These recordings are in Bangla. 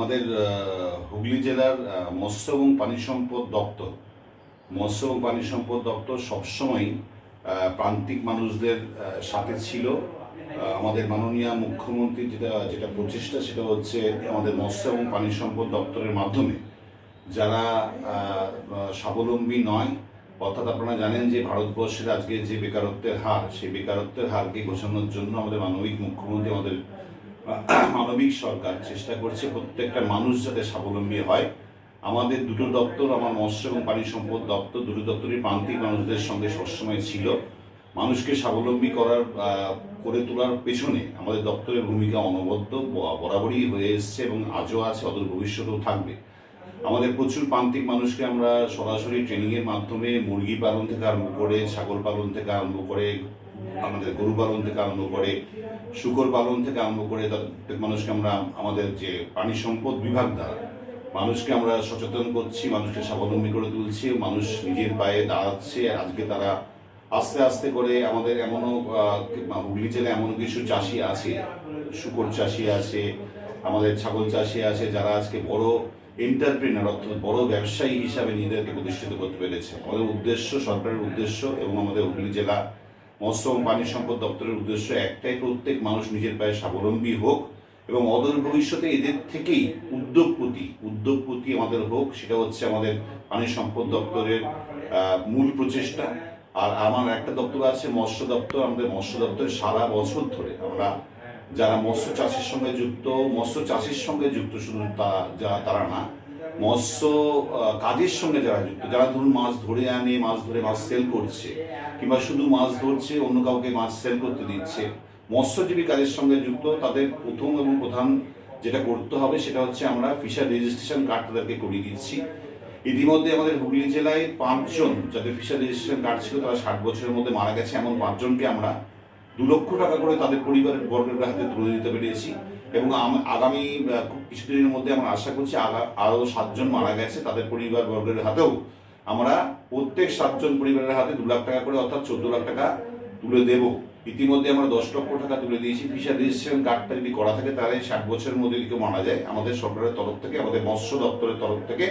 আমাদের হুগলি জেলার মৎস্য এবং প্রাণী সম্পদ দপ্তর সবসময় প্রান্তিক মানুষদের সাথে ছিল। আমাদের মাননীয় মুখ্যমন্ত্রী যেটা প্রচেষ্টা, সেটা হচ্ছে আমাদের মৎস্য এবং প্রাণী সম্পদ দপ্তরের মাধ্যমে যারা স্বাবলম্বী নয়, অর্থাৎ আপনারা জানেন যে ভারতবর্ষের আজকে যে বেকারত্বের হার, সেই বেকারত্বের হারকে ঘোষানোর জন্য আমাদের মানবিক মুখ্যমন্ত্রী, আমাদের মানবিক সরকার চেষ্টা করছে প্রত্যেকটা মানুষ যাতে স্বাবলম্বী হয়। আমাদের দুটো দপ্তর, আমার মৎস্য এবং প্রাণী সম্পদ দপ্তর, দুটো দপ্তরই প্রান্তিক মানুষদের সঙ্গে সবসময় ছিল। মানুষকে স্বাবলম্বী করে তোলার পেছনে আমাদের দপ্তরের ভূমিকা অনবদ্য, বরাবরই হয়ে এসছে এবং আজও আছে, অদূর ভবিষ্যতেও থাকবে। আমাদের প্রচুর প্রান্তিক মানুষকে আমরা সরাসরি ট্রেনিংয়ের মাধ্যমে মুরগি পালন থেকে আরম্ভ করে, ছাগল পালন থেকে আরম্ভ করে, আমাদের গরু পালন থেকে আরম্ভ করে, শূকর পালন থেকে আরম্ভ করে, প্রত্যেক মানুষকে আমরা আমাদের যে প্রাণী সম্পদ বিভাগ দ্বারা মানুষকে আমরা সচেতন করছি, মানুষকে স্বাবলম্বী করে তুলছি। মানুষ নিজের পায়ে দাঁড়াচ্ছে। আজকে তারা আস্তে আস্তে করে আমাদের এমনও হুগলি জেলায় এমন কিছু চাষি আছে, শূকর চাষি আছে, আমাদের ছাগল চাষি আছে, যারা আজকে বড় এন্টারপ্রেনার অর্থাৎ বড় ব্যবসায়ী হিসাবে নিজেদেরকে প্রতিষ্ঠিত করতে পেরেছে। আমাদের উদ্দেশ্য, সরকারের উদ্দেশ্য এবং আমাদের হুগলি জেলা মৎস্য এবং প্রাণী সম্পদ দপ্তরের উদ্দেশ্য একটাই, প্রত্যেক মানুষ নিজের পায়ে স্বাবলম্বী হোক এবং অদূর ভবিষ্যতে এদের থেকেই উদ্যোগপতি আমাদের হোক। সেটা হচ্ছে আমাদের প্রাণী সম্পদ দপ্তরের মূল প্রচেষ্টা। আর আমার একটা দপ্তর আছে, মৎস্য দপ্তর। আমাদের মৎস্য দপ্তরে সারা বছর ধরে আমরা যারা মৎস্য চাষের সঙ্গে যুক্ত শুধু তারা না, মৎস্য কাজের সঙ্গে যারা যুক্ত, যারা ধরুন মাছ ধরে আনে, মাছ ধরে মাছ সেল করছে, কিংবা শুধু মাছ ধরছে, অন্য কাউকে মাছ সেল করতে দিচ্ছে, মৎস্যজীবী কাজের সঙ্গে যুক্ত, তাদের প্রথম এবং প্রধান যেটা করতে হবে সেটা হচ্ছে আমরা ফিশার রেজিস্ট্রেশন কার্ড তাদেরকে করিয়ে দিচ্ছি। ইতিমধ্যে আমাদের হুগলি জেলায় 5 জন যাদের ফিশার রেজিস্ট্রেশন কার্ড ছিল, তারা 60 বছরের মধ্যে মারা গেছে। এমন 5 জনকে আমরা 2 লক্ষ টাকা করে তাদের পরিবারের বর্গের হাতে তুলে দিতে পেরেছি। এবং আগামী কিছুদিনের মধ্যে আমরা আশা করছি আরও 7 জন মারা গেছে, তাদের পরিবার বর্গের হাতেও আমরা প্রত্যেক 7 জন পরিবারের হাতে 2 লাখ টাকা করে, অর্থাৎ 14 লাখ টাকা তুলে দেব। ইতিমধ্যে আমরা 10 লক্ষ টাকা তুলে দিয়েছি। ফিশার রেজিস্ট্রেশন কার্ডটা যদি করা থাকে, তাহলে 60 বছরের মধ্যে যদি কেউ মারা যায়, আমাদের সরকারের তরফ থেকে, আমাদের মৎস্য দপ্তরের তরফ থেকে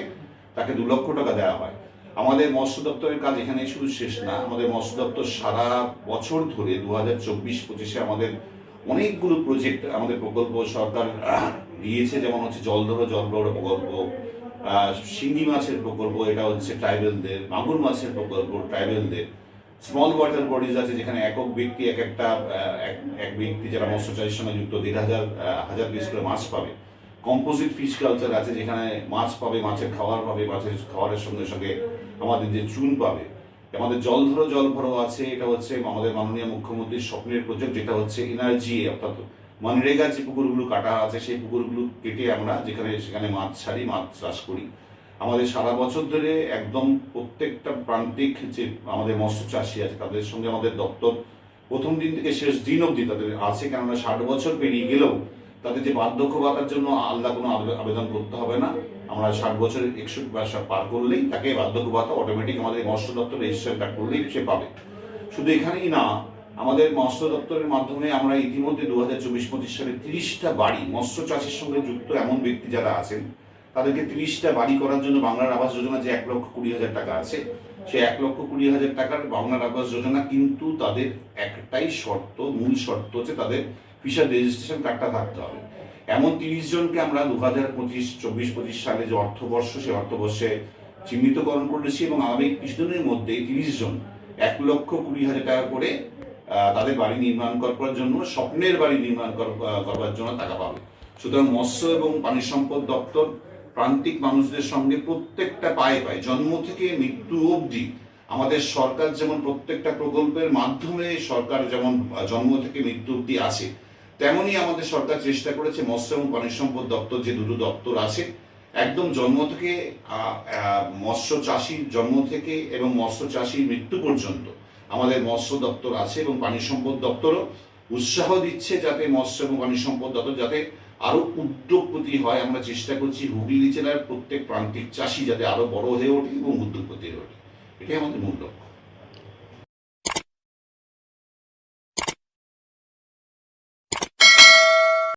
তাকে 2 লক্ষ টাকা দেওয়া হয়। আমাদের মৎস্য দপ্তরের কাজ এখানেই শুধু শেষ না। আমাদের মৎস্য দপ্তর সারা বছর ধরে 2024-25-25 আমাদের অনেকগুলো প্রজেক্ট, আমাদের প্রকল্প সরকার দিয়েছে। যেমন হচ্ছে জল বড় প্রকল্প, শিঙ্গি মাছের প্রকল্প, এটা হচ্ছে ট্রাইবেলদের, মাগুর মাছের প্রকল্প ট্রাইবেলদের, স্মল ওয়াটার বডিজ আছে যেখানে একক ব্যক্তি এক ব্যক্তি যারা মৎস্য চাষের সঙ্গে যুক্ত 1,500 পিস করে মাছ পাবে। কম্পোজিট ফিশ কালচার আছে যেখানে মাছ পাবে, মাছের খাবার পাবে, মাছের খাবারের সঙ্গে সঙ্গে আমাদের যে চুন পাবে। আমাদের জল ভরো আছে, এটা হচ্ছে আমাদের মাননীয় মুখ্যমন্ত্রীর স্বপ্নের প্রজেক্ট, যেটা হচ্ছে এনআরজি, অর্থাৎ মনরেগা যে পুকুরগুলো কাটা আছে সেই পুকুরগুলো কেটে আমরা সেখানে মাছ ছাড়ি, মাছ চাষ করি। আমাদের সারা বছর ধরে একদম প্রত্যেকটা প্রান্তিক যে আমাদের মৎস্য চাষি আছে, তাদের সঙ্গে আমাদের দপ্তর প্রথম দিন থেকে শেষ দিন অবধি তাদের আছে। কেননা 60 বছর পেরিয়ে গেলেও তাদের যে বার্ধক্য ভাতার জন্য আলাদা কোনো আবেদন করতে হবে না। আমরা 60 বছরের 61 বয়স পার করলেই তাকে বার্ধক্য ভাতা অটোমেটিক আমাদের মৎস্য দপ্তর রেজিস্ট্রেশন কার্ড করলেই সে পাবে। শুধু এখানেই না, আমাদের মৎস্য দপ্তরের মাধ্যমে আমরা ইতিমধ্যে 2024-25 সালে 30টা বাড়ি মৎস্য চাষের সঙ্গে যুক্ত এমন ব্যক্তি যারা আছেন, তাদেরকে 30টা বাড়ি করার জন্য বাংলার আবাস যোজনা যে 1,20,000 টাকা আছে, সেই 1,20,000 টাকার বাংলার আবাস যোজনা, কিন্তু তাদের একটাই শর্ত, মূল শর্ত হচ্ছে তাদের ফিশার রেজিস্ট্রেশন কার্ডটা থাকতে হবে। এমন 30 জনকে আমরা 2024-25 সালে যে অর্থবর্ষ, সেই অর্থবর্ষে চিহ্নিতকরণ করেছি এবং আগামী কিছুদিনের মধ্যে 30 জন 1,20,000 টাকা করে তাদের বাড়ি নির্মাণ করবার জন্য, স্বপ্নের বাড়ি নির্মাণ করবার জন্য টাকা পাবে। সুতরাং মৎস্য এবং প্রাণী সম্পদ দপ্তর প্রান্তিক মানুষদের সঙ্গে প্রত্যেকটা পায়ে জন্ম থেকে মৃত্যু অবধি, আমাদের সরকার যেমন প্রত্যেকটা প্রকল্পের মাধ্যমে সরকার যেমন জন্ম থেকে মৃত্যু অবধি আছে, তেমনি আমাদের সরকার চেষ্টা করেছে মৎস্য এবং প্রাণী সম্পদ দপ্তর, যে দুটো দপ্তর আছে, একদম জন্ম থেকে মৎস্য চাষির জন্ম থেকে এবং মৎস্য চাষির মৃত্যু পর্যন্ত আমাদের মৎস্য দপ্তর আছে। এবং প্রাণী সম্পদ দপ্তরও উৎসাহ দিচ্ছে যাতে মৎস্য এবং প্রাণী সম্পদ দপ্তর যাতে আরো উদ্যোগপতি হয়। আমরা চেষ্টা করছি হুগলি জেলার প্রত্যেক প্রান্তিক চাষি যাতে আরো বড় হয়ে ওঠে এবং উদ্যোগপতি হয়ে ওঠে। এটাই আমাদের মূল লক্ষ্য।